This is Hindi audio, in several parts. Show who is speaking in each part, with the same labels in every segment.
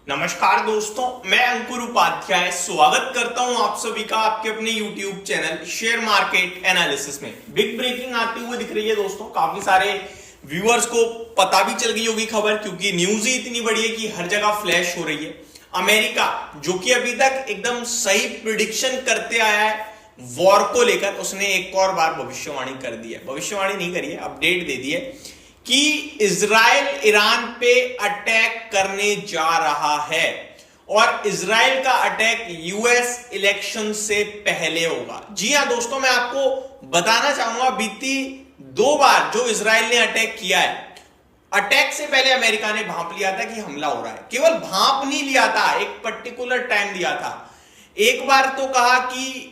Speaker 1: नमस्कार दोस्तों, मैं अंकुर उपाध्याय स्वागत करता हूं आप सभी का आपके अपने YouTube channel share market analysis में। बिग ब्रेकिंग आती हुई दिख रही है दोस्तों। काफी सारे व्यूअर्स को पता भी चल गई होगी खबर, क्योंकि न्यूज ही इतनी बड़ी है कि हर जगह फ्लैश हो रही है। अमेरिका जो कि अभी तक एकदम सही प्रिडिक्शन करते आया है वॉर को लेकर, उसने एक और बार भविष्यवाणी कर दी है। भविष्यवाणी नहीं करी है, अपडेट दे दी है कि इजराइल ईरान पे अटैक करने जा रहा है और इजराइल का अटैक यूएस इलेक्शन से पहले होगा। जी हां दोस्तों, मैं आपको बताना चाहूंगा बीती 2 बार जो इजराइल ने अटैक किया है, अटैक से पहले अमेरिका ने भांप लिया था कि हमला हो रहा है। केवल भांप नहीं लिया था, एक पर्टिकुलर टाइम दिया था। एक बार तो कहा कि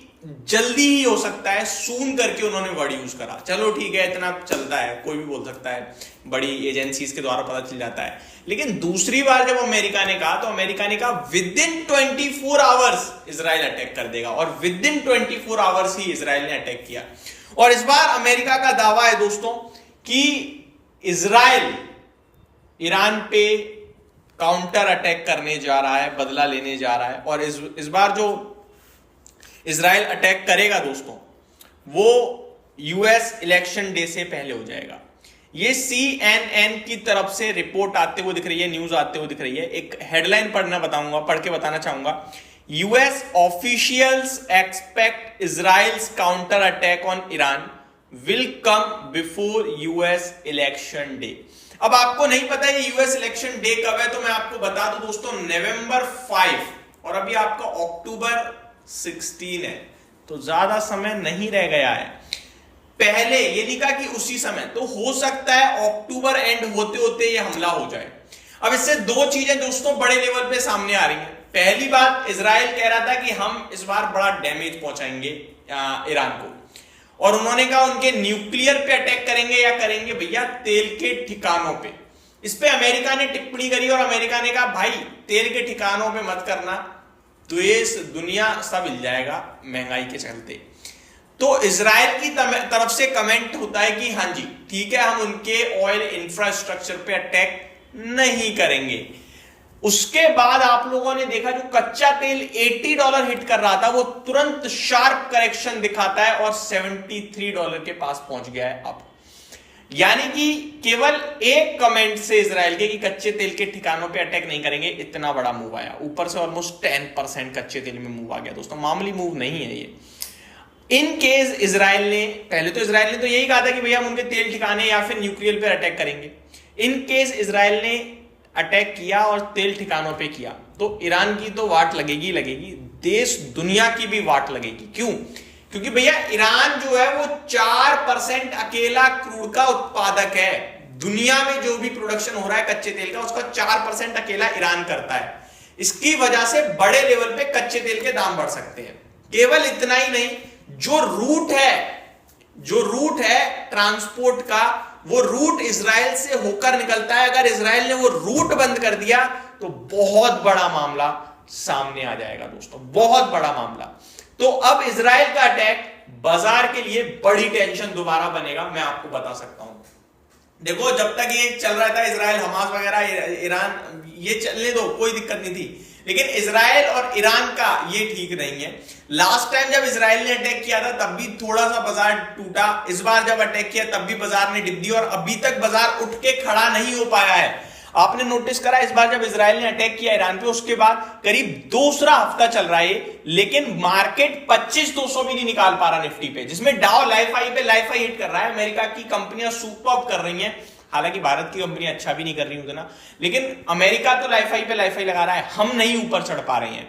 Speaker 1: जल्दी ही हो सकता है, सून करके उन्होंने वर्ड यूज करा। चलो ठीक है, इतना चलता है, कोई भी बोल सकता है, बड़ी एजेंसीज के द्वारा पता चल जाता है। लेकिन दूसरी बार जब अमेरिका ने कहा तो अमेरिका ने कहा with in 24 hours Israel attack कर देगा, और with in 24 hours he Israel ने अटैक किया। और इस बार अमेरिका का दावा है दोस्तों कि इजराइल ईरान पे काउंटर अटैक करने जा रहा है, बदला लेने जा रहा है। और इस बार जो इजराइल अटैक करेगा दोस्तों, वो यूएस इलेक्शन डे से पहले हो जाएगा। ये CNN की तरफ से रिपोर्ट आते हुए दिख रही है, न्यूज आते हुए दिख रही है। एक हेडलाइन पढ़ के बताना चाहूंगा। US officials expect Israel's counter attack on Iran will come before US election day. अब आपको नहीं पता है यूएस इलेक्शन डे कब है, तो मैं आपको बता दूं दोस्तों, November 5 और अभी आपका अक्टूबर 16 है, तो ज्यादा समय नहीं रह गया है। पहले ये लिखा कि उसी समय, तो हो सकता है अक्टूबर एंड होते होते ये हमला हो जाए। अब इससे 2 चीजें दोस्तों बड़े लेवल पे सामने आ रही हैं। पहली बात, इजराइल कह रहा था कि हम इस बार बड़ा डैमेज पहुंचाएंगे ईरान को, और उन्होंने कहा उनके न्यूक्लियर पे अटैक करेंगे या करेंगे भैया तेल के ठिकानों पे। इस पे अमेरिका ने टिप्पणी करी और अमेरिका ने कहा भाई तेल के ठिकानों पे मत करना, देश दुनिया सब हिल जाएगा महंगाई के चलते। तो इजराइल की तरफ से कमेंट होता है कि हाँ जी ठीक है, हम उनके ऑयल इंफ्रास्ट्रक्चर पे अटैक नहीं करेंगे। उसके बाद आप लोगों ने देखा जो कच्चा तेल $80 हिट कर रहा था, वो तुरंत शार्प करेक्शन दिखाता है और $73 के पास पहुंच गया है अब। यानी कि केवल एक कमेंट से इजराइल के कि कच्चे तेल के ठिकानों पे अटैक नहीं करेंगे, इतना बड़ा मूव आया। ऊपर से ऑलमोस्ट 10% कच्चे तेल में मूव आ गया दोस्तों। मामूली मूव नहीं है ये। इन केस इजराइल ने, पहले तो इजराइल ने तो यही कहा था कि भैया हम उनके तेल ठिकाने या फिर न्यूक्लियर पे अटैक करेंगे। इन केस इजराइल ने अटैक किया और तेल ठिकानों पे किया, तो ईरान की तो वाट लगेगी लगेगी, देश दुनिया की भी वाट लगेगी। क्यों? क्योंकि भैया ईरान जो है वो 4% अकेला क्रूड का उत्पादक है। दुनिया में जो भी प्रोडक्शन हो रहा है कच्चे तेल का, उसका 4% अकेला ईरान करता है। इसकी वजह से बड़े लेवल पे कच्चे तेल के दाम बढ़ सकते हैं। केवल इतना ही नहीं, जो रूट है ट्रांसपोर्ट का, वो रूट इजराइल से होकर निकलता है। अगर इजराइल ने वो रूट बंद कर दिया तो बहुत बड़ा मामला सामने आ जाएगा दोस्तों, बहुत बड़ा मामला। तो अब इजराइल का अटैक बाजार के लिए बड़ी टेंशन दोबारा बनेगा, मैं आपको बता सकता हूं। देखो, जब तक ये चल रहा था इजराइल हमास वगैरह ईरान, ये चलने दो, कोई दिक्कत नहीं थी। लेकिन इजराइल और ईरान का ये ठीक नहीं है। लास्ट टाइम जब इजराइल ने अटैक किया था तब भी थोड़ा सा बाजार टूटा, इस बार जब अटैक किया तब भी बाजार ने डिप दी, और अभी तक बाजार उठ के खड़ा नहीं हो पाया है। आपने नोटिस करा, इस बार जब इजराइल ने अटैक किया ईरान पे, उसके बाद करीब दूसरा हफ्ता चल रहा है, लेकिन मार्केट 25,200 भी नहीं निकाल पा रहा निफ्टी पे, जिसमें डाउ लाइफ हाई हिट कर रहा है। अमेरिका की कंपनियां सुपर कर रही हैं, हालांकि भारत की कंपनी अच्छा भी नहीं कर रही उतना, लेकिन अमेरिका तो लाइफ हाई लगा रहा है, हम नहीं ऊपर चढ़ पा रहे हैं।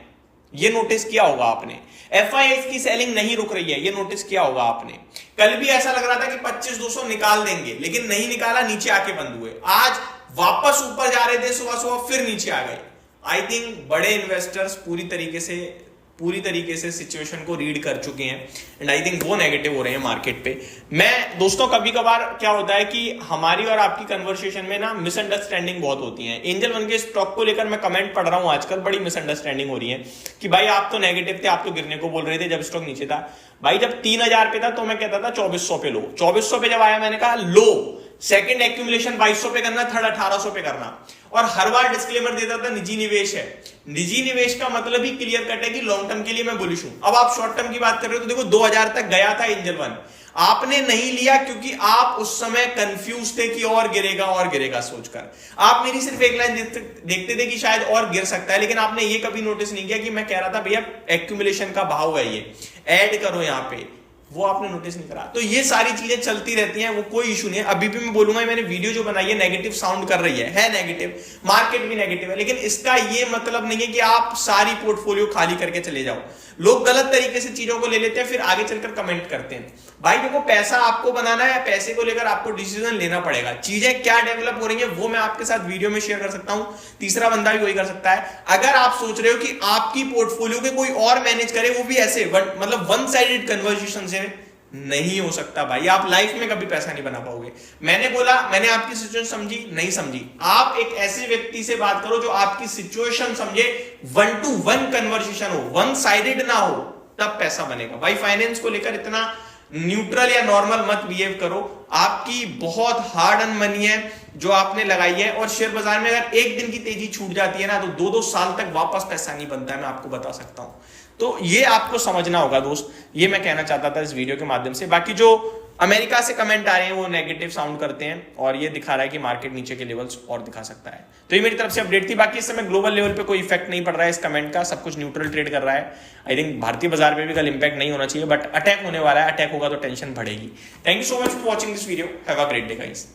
Speaker 1: ये नोटिस किया होगा आपने। FIS की सेलिंग नहीं रुक रही है, ये नोटिस किया होगा आपने। कल भी ऐसा लग रहा था कि 25,200 निकाल देंगे, लेकिन नहीं निकाला, नीचे आके बंद हुए। आज वापस ऊपर जा रहे थे, सुबह फिर नीचे आ गए। आई थिंक बड़े इन्वेस्टर्स पूरी तरीके से सिचुएशन को रीड कर चुके हैं, एंड आई थिंक वो नेगेटिव हो रहे हैं मार्केट पे। मैं दोस्तों, कभी कभार क्या होता है कि हमारी और आपकी कन्वर्सेशन में ना मिसअंडरस्टैंडिंग बहुत होती है। एंजल वन के स्टॉक को लेकर मैं कमेंट पढ़ रहा हूं आजकल, बड़ी मिसअंडरस्टैंडिंग हो रही है कि भाई आप तो नेगेटिव थे, आप तो गिरने को बोल रहे थे जब स्टॉक नीचे था। भाई जब 3,000 पे था तो मैं कहता था 2400 पे लो, 2400 पे जब आया मैंने कहा लो, सेकंड एक्यूमुलेशन 2200 पे करना, थर्ड 1800 पे करना। और हर बार डिस्क्लेमर देता था निजी निवेश है। निजी निवेश का मतलब ही क्लियर कट है कि लॉन्ग टर्म के लिए मैं बुलिश हूं। अब आप शॉर्ट टर्म की बात कर रहे हो तो देखो 2000 तक गया था एंजल वन, आपने नहीं लिया क्योंकि आप उस समय कंफ्यूज थे कि और गिरेगा सोचकर। आप मेरी सिर्फ एक लाइन देखते थे कि शायद और गिर सकता है, लेकिन आपने ये कभी नोटिस नहीं किया कि मैं कह रहा था भैया एक्यूमुलेशन का भाव है, ये ऐड करो यहां पे, वो आपने नोटिस नहीं करा। तो ये सारी चीजें चलती रहती हैं, वो कोई इशू नहीं है। अभी भी मैं बोलूंगा मैंने वीडियो जो बनाई है नेगेटिव साउंड कर रही है नेगेटिव, मार्केट भी नेगेटिव है, लेकिन इसका ये मतलब नहीं है कि आप सारी पोर्टफोलियो खाली करके चले जाओ। लोग गलत तरीके से चीजों को ले लेते हैं, फिर आगे चलकर कमेंट करते हैं। भाई देखो, पैसा आपको बनाना है, पैसे को लेकर आपको डिसीजन लेना पड़ेगा। चीजें क्या डेवलप हो रही है वो मैं आपके साथ वीडियो में शेयर कर सकता हूं, तीसरा बंदा भी वही कर सकता है। अगर आप सोच रहे हो कि आपकी पोर्टफोलियो के कोई और मैनेज करे, वो भी ऐसे मतलब वन साइडेड कन्वर्सेशन से, नहीं हो सकता भाई। आप लाइफ में कभी पैसा नहीं बना पाओगे। मैंने बोला, मैंने आपकी सिचुएशन समझी, नहीं समझी, आप एक ऐसे व्यक्ति से बात करो जो आपकी सिचुएशन समझे, 1 to 1 कन्वर्सेशन हो, वन साइडेड ना हो, तब पैसा बनेगा भाई। फाइनेंस को लेकर इतना न्यूट्रल या नॉर्मल मत बिहेव करो। आपकी बहुत हार्ड अर्न मनी है जो आपने लगाई है, और शेयर बाजार में अगर एक दिन की तेजी छूट जाती है ना, तो 2-2 साल तक वापस पैसा नहीं बनता है, मैं आपको बता सकता हूं। तो ये आपको समझना होगा दोस्त, ये मैं कहना चाहता था इस वीडियो के माध्यम से। बाकी जो अमेरिका से कमेंट आ रहे हैं वो नेगेटिव साउंड करते हैं, और ये दिखा रहा है कि मार्केट नीचे के लेवल्स और दिखा सकता है। तो ये मेरी तरफ से अपडेट थी। बाकी इस समय ग्लोबल लेवल पे कोई इफेक्ट नहीं पड़ रहा है इस कमेंट का, सब कुछ न्यूट्रल ट्रेड कर रहा है। आई थिंक भारतीय बाजार पे भी कल इंपैक्ट नहीं होना चाहिए, बट अटैक होने वाला है। अटैक होगा तो टेंशन बढ़ेगी। Thank you so much for watching this video, have a great day guys.